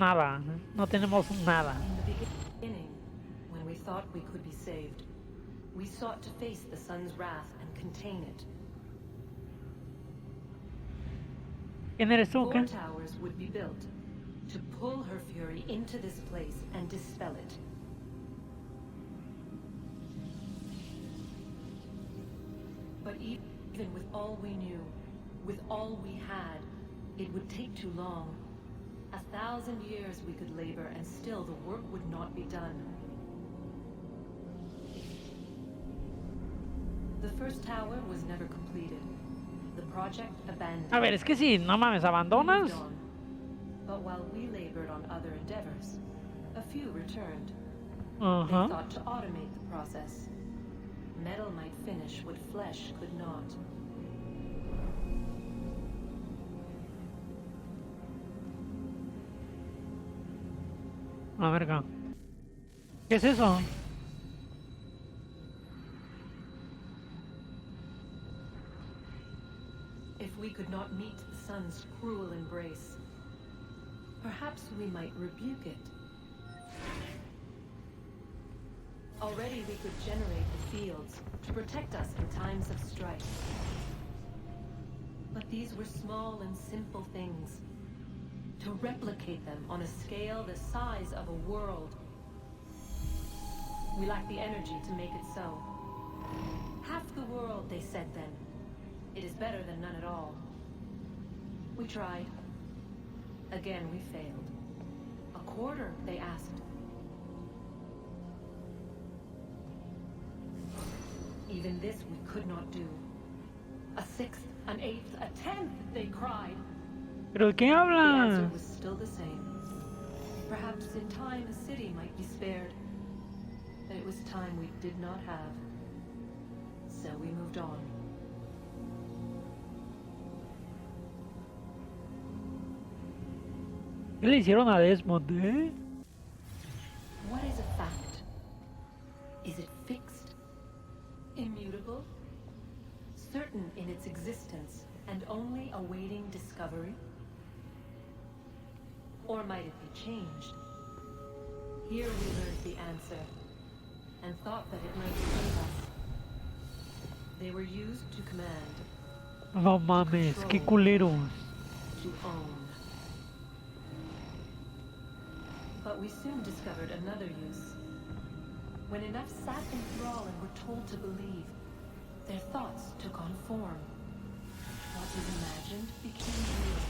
nada. No tenemos nada. In the beginning, when we thought we could be saved, we sought to face the sun's wrath and contain it. ¿Quién eres tú? 4 ¿Qué? towers would be built to pull her fury into this place and dispel it. But even with all we knew, with all we had, it would take too long. 1,000 years we could labor and still the work would not be done. The first tower was never completed. The project abandoned. A ver, es que si no mames, abandonas. But while we labored on other endeavors, a few returned. They Ajá. thought to automate the process. Metal might finish what flesh could not. A ver, acá. ¿Qué es eso? If we could not meet the sun's cruel embrace, perhaps we might rebuke it. Already we could generate the fields to protect us in times of strife. But these were small and simple things. To replicate them on a scale the size of a world, we lack the energy to make it so. Half the world, they said then. It is better than none at all. We tried. Again, we failed. A quarter, they asked. Even this we could not do. A sixth, an eighth, a tenth, they cried. ¿Pero de qué The answer habla? was still the same. Perhaps in time a city might be spared. But it was time we did not have. So we moved on. ¿Qué le hicieron a Desmond, eh? What is a fact? Is it fixed? Immutable? Certain in its existence and only awaiting discovery? Or might it be changed? Here we learned the answer, and thought that it might save us. They were used to command, No mames, qué culeros. to own. But we soon discovered another use. When enough sat in thrall and were told to believe, their thoughts took on form. What was imagined became real.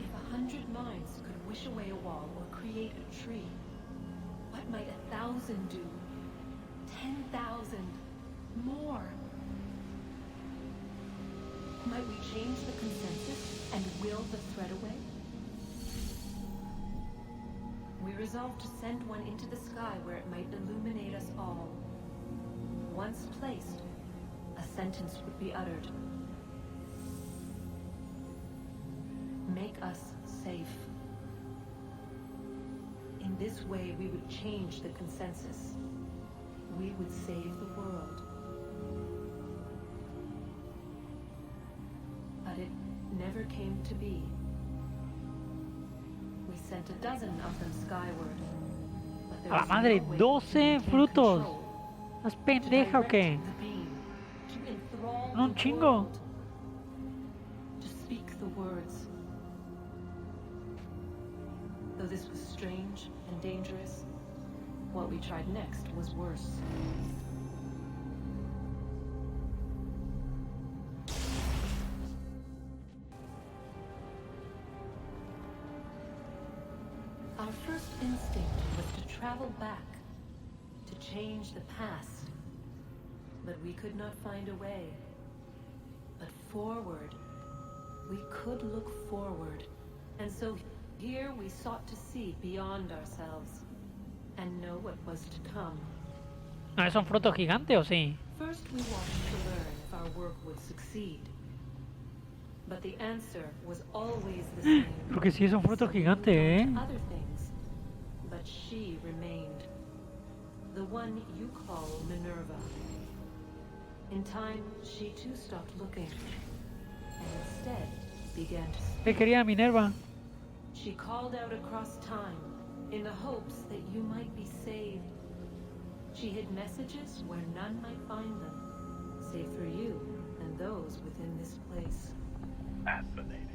If 100 minds could wish away a wall or create a tree, what might 1,000 do? 10,000? More? Might we change the consensus and will the thread away? We resolved to send one into the sky where it might illuminate us all. Once placed, a sentence would be uttered. Make us safe. In this way, we would change the consensus. We would save the world. But it never came to be. We sent a dozen of them skyward. But there A la was madre, no way 12 to maintain frutos. control, ¿Estás to pendeja o direct qué? the beam, to enthrall Son un the chingo. world, to speak the words. Though this was strange and dangerous, what we tried next was worse. Our first instinct was to travel back, to change the past. But we could not find a way. But forward, we could look forward. And so here we sought to see beyond ourselves and know what was to come. ¿No es un fruto gigante o sí? First we wanted to learn if our work would succeed. But the answer was always the same. Creo que sí es un fruto So we gigante, moved on eh. to other things. But she remained. The one you call Minerva. In time, she too stopped looking. And instead began to ¿Qué speak. quería Minerva? She called out across time in the hopes that you might be saved. She hid messages where none might find them, save for you and those within this place. Fascinating.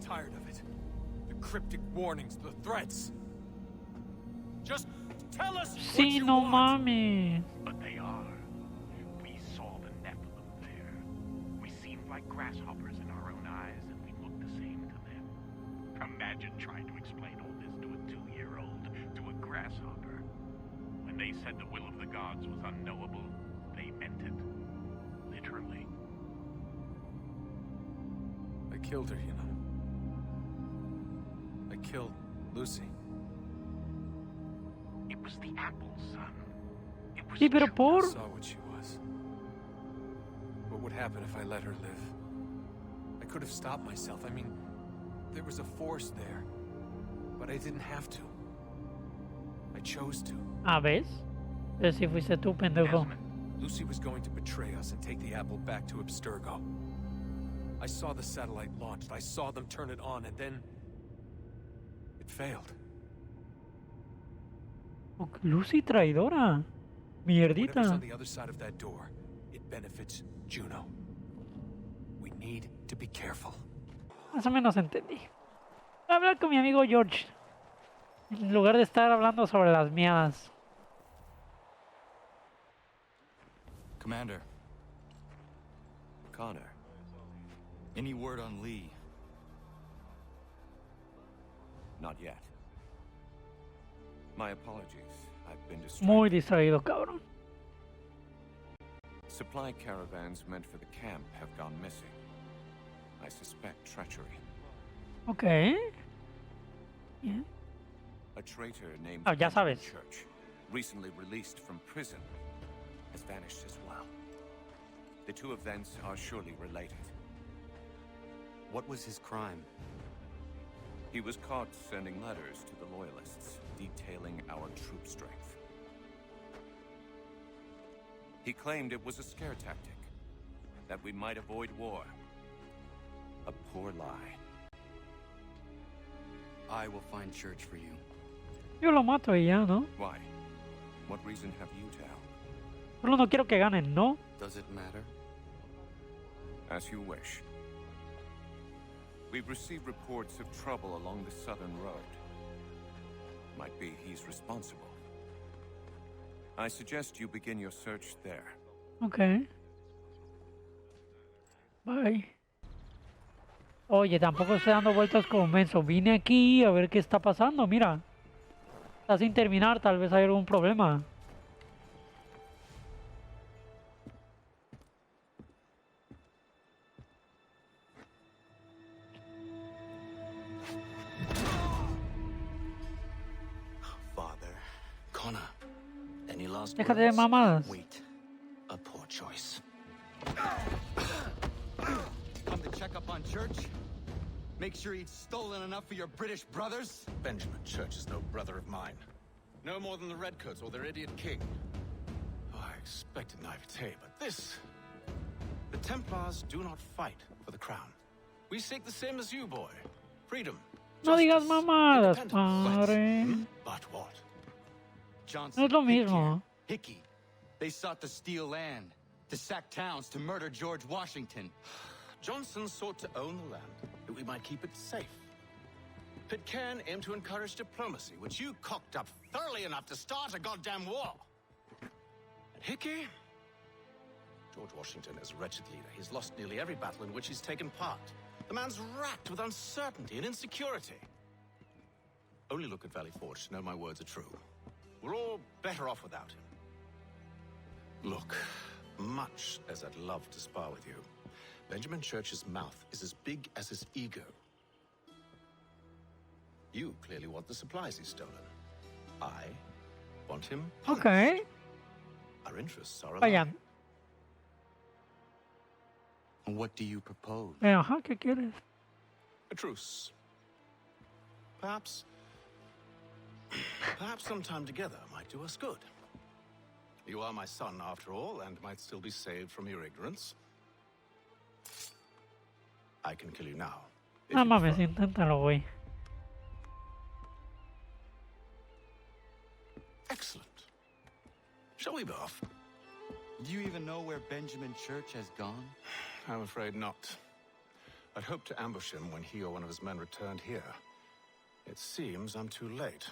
Tired of it. The cryptic warnings, the threats. Just tell us what Sí, you no want. mames. But they are. We saw the Nephilim there. We seemed like grasshoppers in our own eyes, and we looked the same to them. Imagine trying to explain all this to a 2-year-old, to a grasshopper. When they said the will of the gods was unknowable, they meant it. Literally. I killed her, you know. I killed Lucy. It was the apple, son. It was Sí, pero Juno. por... I saw what she was. What would happen if I let her live? I could have stopped myself. I mean, there was a force there. But I didn't have to. I chose to. ¿ves? Pero si fuiste tú, pendejo. Desmond, Lucy was going to betray us and take the apple back to Abstergo. I saw the satellite launched. I saw them turn it on, and then... it failed. Lucy traidora. Whatever's Mierdita. on the other side of that door, it benefits Juno. We need to be careful. Más o menos entendí. Voy a hablar con mi amigo George. En lugar de estar hablando sobre las miadas. Commander, Connor, any word on Lee? not yet. My apologies. I've been distracted. Muy distraído, cabrón. Supply caravans meant for the camp have gone missing. I suspect treachery. Ok. Bien. A traitor named Ah, ya Benjamin sabes. Church, recently released from prison, has vanished as well. The two events are surely related. What was his crime? He was caught sending letters to the Loyalists, detailing our troop strength. He claimed it was a scare tactic, that we might avoid war. A poor lie. I will find Church for you. Yo lo mato y ya, ¿no? Why? What reason have you, Tal? Solo no quiero que ganen, ¿no? Does it matter? As you wish. We've received reports of trouble along the southern road. Might be he's responsible. I suggest you begin your search there. Ok. Bye. Oye, tampoco estoy dando vueltas como menso. Vine aquí a ver qué está pasando, mira. Está sin terminar, tal vez hay algún problema. Father. Connor. Any last Déjate de words? mamadas. Wait. A poor choice. Come to check up on Church? Make sure he'd stolen enough for your British brothers? Benjamin Church is no brother of mine. No more than the Redcoats or their idiot king. Oh, I expected naivete, but this... The Templars do not fight for the crown. We seek the same as you, boy. Freedom. No digas justice, mamadas, independence. padre. But what? Johnson, No es lo Hickey, mismo. Hickey. They sought to steal land, to sack towns, to murder George Washington. Johnson sought to own the land, that we might keep it safe. Pitcairn aimed to encourage diplomacy, which you cocked up thoroughly enough to start a goddamn war. And Hickey? George Washington is a wretched leader. He's lost nearly every battle in which he's taken part. The man's racked with uncertainty and insecurity. Only look at Valley Forge to know my words are true. We're all better off without him. Look, much as I'd love to spar with you, Benjamin Church's mouth is as big as his ego. You clearly want the supplies he's stolen. I want him punished. Ok. Our interests are Vayan. aligned. What do you propose? Ajá, ¿qué quieres? A truce. Perhaps some time together might do us good. You are my son, after all, and might still be saved from your ignorance. I can kill you now. if No you mames, prefer. inténtalo, güey. Excellent. Shall we be off? Do you even know where Benjamin Church has gone? I'm afraid not. I'd hoped to ambush him when he or one of his men returned here. It seems I'm too late.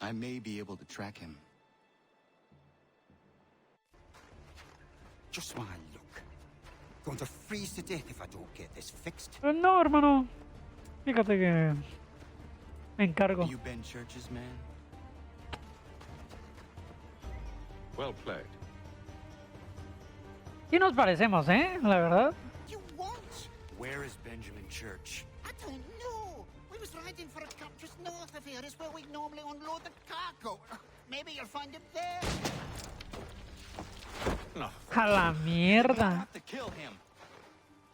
I may be able to track him. Just my luck. Going to freeze to death if I don't get this fixed. No, hermano. Fíjate que me encargo. Are you Ben Church's man? Well played. Sí nos parecemos, La verdad. You what? Where is Benjamin Church? I don't know. We was riding for a camp just north of here. Is where we normally unload the cargo. Maybe you'll find him there. No, A la I mierda. have to kill him.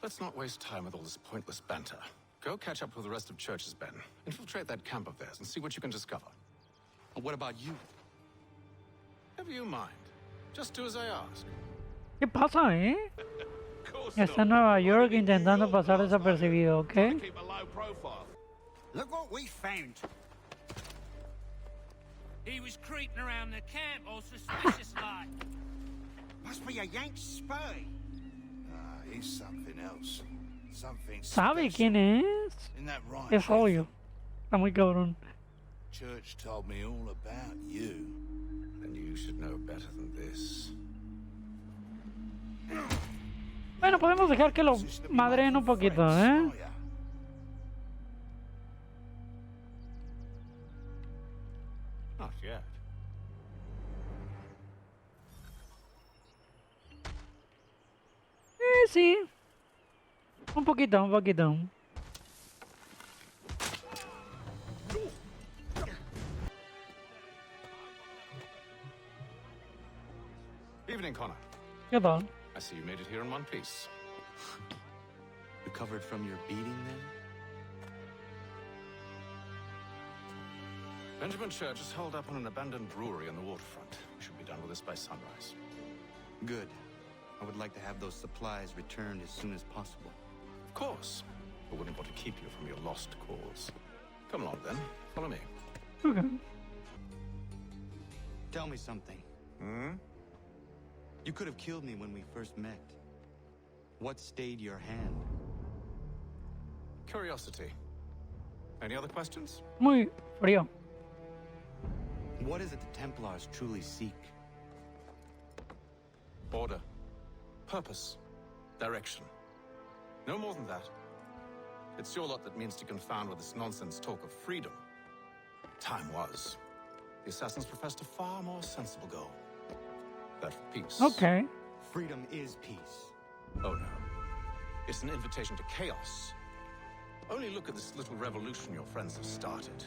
let's not waste time with all this pointless banter. Go catch up with the rest of Church's men. Infiltrate that camp of theirs and see what you can discover. And what about you? Never you mind. Just do as I ask. ¿Qué pasa, Está en Nueva York intentando pasar desapercibido, ¿ok? Keep a low profile. Look what we found. He was creeping around the camp all suspicious like. Must be a Yank spy. He's something else. Something ¿Sabe special. quién es? Isn't that right? Es obvio. Está muy cabrón. Church told me all about you. And you should know better than this. Bueno, podemos dejar que lo madreen un poquito, Oh, yeah. Not yet. Sí. Un poquito, un poquito. Evening, Connor. ¿Qué tal? I see you made it here in one piece. Recovered from your beating then? Benjamin Church is holed up on an abandoned brewery on the waterfront. We should be done with this by sunrise. Good. I would like to have those supplies returned as soon as possible. Of course. I wouldn't want to keep you from your lost cause. Come along then. Follow me. Okay. Tell me something. You could have killed me when we first met. What stayed your hand? Curiosity. Any other questions? Muy frío. What is it the Templars truly seek? Order. Purpose. Direction. No more than that. It's your lot that means to confound with this nonsense talk of freedom. Time was. The assassins professed a far more sensible goal. That of peace. Ok. Freedom is peace. Oh no. It's an invitation to chaos. Only look at this little revolution your friends have started.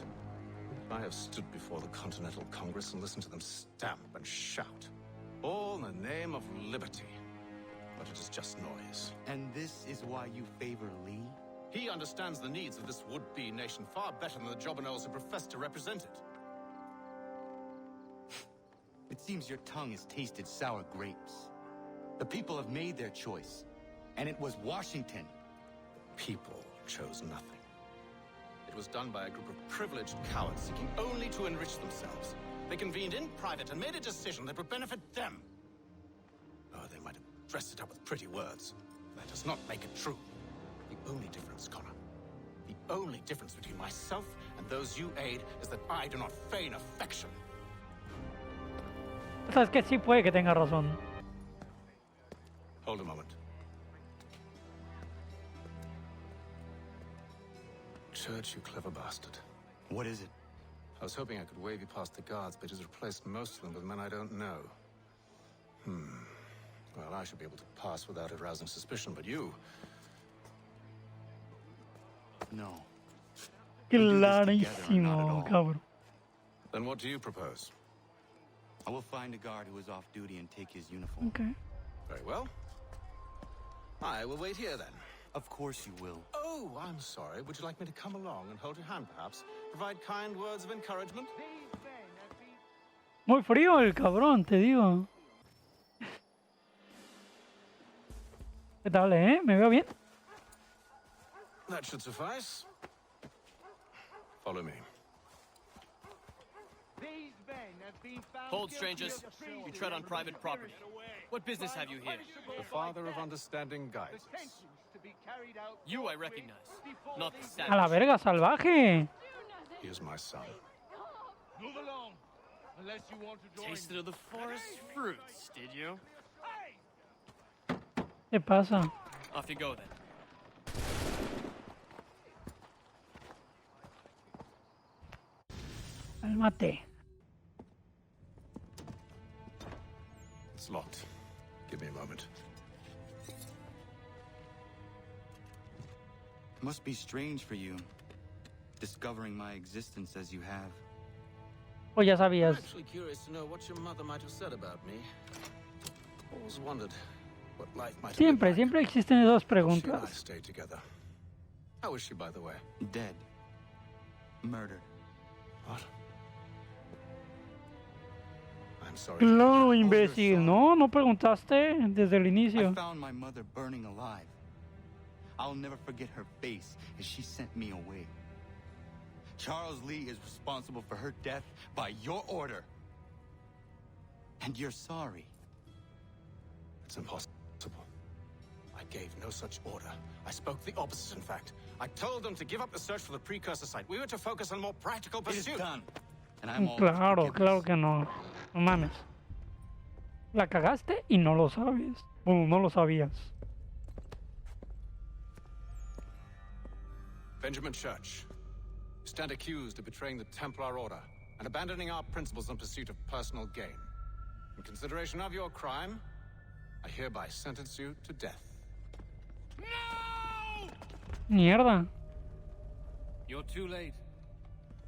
I have stood before the Continental Congress and listened to them stamp and shout. All in the name of liberty. But it is just noise. And this is why you favor Lee? He understands the needs of this would-be nation far better than the jobberknolls who profess to represent it. It seems your tongue has tasted sour grapes. The people have made their choice, and it was Washington. People chose nothing. It was done by a group of privileged cowards seeking only to enrich themselves. They convened in private and made a decision that would benefit them. Oh, they might have dressed it up with pretty words. That does not make it true. The only difference, Connor, the only difference between myself and those you aid is that I do not feign affection. O sea, es que sí puede que tenga razón. Hold a moment. Church, you clever bastard. What is it? I was hoping I could wave you past the guards, but he's replaced most of them with men I don't know. Well, I should be able to pass without arousing suspicion, but you... No. do this together or not at Clarísimo, all. cabrón. Then what do you propose? I will find a guard who is off duty and take his uniform. Ok. Very well. I will wait here then. Of course you will. Oh, I'm sorry. Would you like me to come along and hold your hand, perhaps? Provide kind words of encouragement? Muy frío el cabrón, te digo. ¿Qué tal, ¿Me veo bien? That should suffice. Follow me. Hold, strangers. You tread on private property. What business have you here? The father of understanding guides us. You I recognize, not the A la savage. verga, salvaje. He is my son. Move along, unless you want to join. Tasted of the forest fruits, did you? ¿Qué pasa? Off you go then. Cálmate. It's locked. Give me a moment. Must be strange for you, discovering my existence as you have. Pues ya I'm sabías. actually curious to know what your mother might have said about me. Always wondered what life might have been Siempre, like. siempre existen esas She and I preguntas. stayed together. How is she, by the way? Dead. Murdered. What? I'm sorry. Claro, Oh, imbécil. you're No, no preguntaste desde el I inicio. found my mother burning alive. I'll never forget her face as she sent me away. Charles Lee is responsible for her death by your order. And you're sorry. It's impossible. I gave no such order. I spoke the opposite, in fact. I told them to give up the search for the precursor site. We were to focus on more practical It is pursuits. done. And I'm all Claro, forgiveness. claro que no. No mames. La cagaste y no lo sabes. Bueno, no lo sabías. Benjamin Church, you stand accused of betraying the Templar Order and abandoning our principles in pursuit of personal gain. In consideration of your crime, I hereby sentence you to death. No! Mierda. You're too late.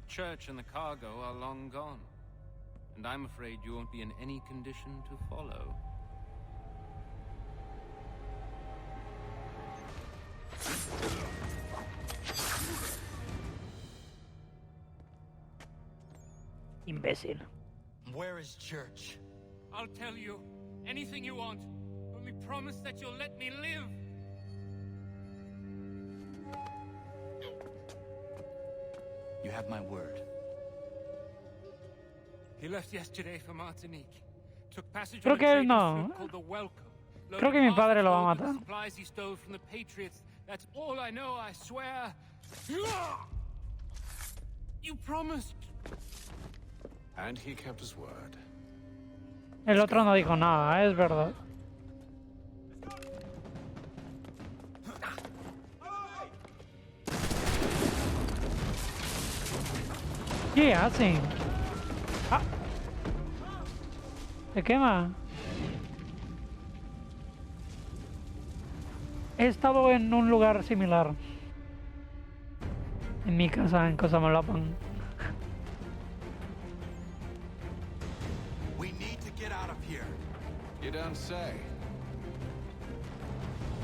Church and the cargo are long gone. And I'm afraid you won't be in any condition to follow. Imbécil. Where is Church? I'll tell you anything you want. Only promise that you'll let me live. You have my word. He left yesterday for Martinique. Took passage Creo on a que él trading no. sloop called the Welcome. Creo que mi padre lo va a matar. Supplies he stole from the Patriots. That's all I know, I swear. You promised. And he kept his word. El otro no dijo nada, es verdad. ¿Qué hacen? Ah. ¿Se quema? He estado en un lugar similar. En mi casa, en Cosamalapan. We need to get out of here. You don't say.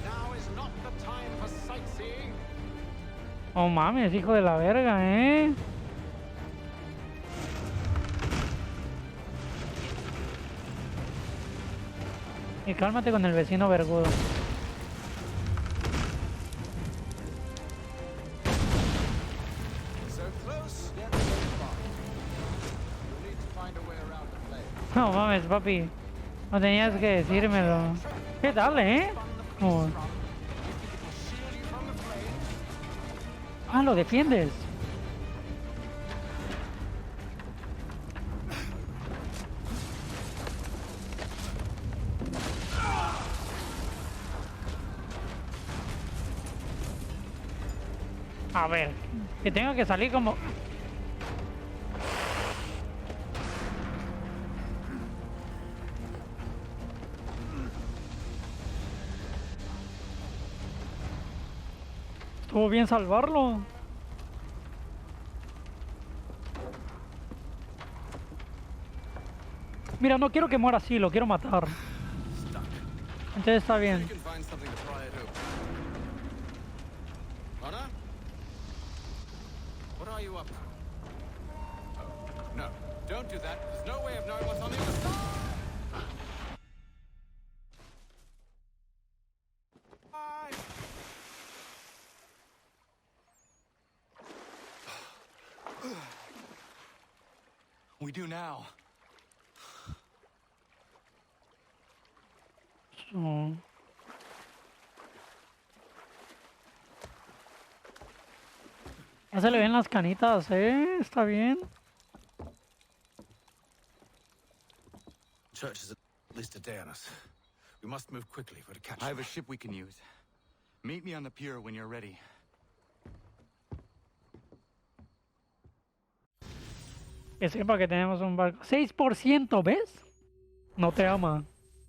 Now is not the time for sightseeing. Oh mames, hijo de la verga, Y cálmate con el vecino vergudo. So close, yet so far. We need to find a way around the flame. No mames, papi. No tenías que decírmelo. ¿Qué tal, Oh. Ah, lo defiendes. A ver, que tenga que salir como... Estuvo bien salvarlo. Mira, no quiero que muera así, lo quiero matar. Entonces está You bien. can find something to pry it open. Connor? What are you up to? Oh, no. Don't do that. There's no way of knowing what's on the other side. we do now? So... Ya se le ven las canitas, está bien. Church is at least a day on us. We must move quickly if we're to catch I have them. a ship we can use. Meet me on the pier when you're ready. Que sepa que tenemos un barco. 6%, ¿ves? No te ama.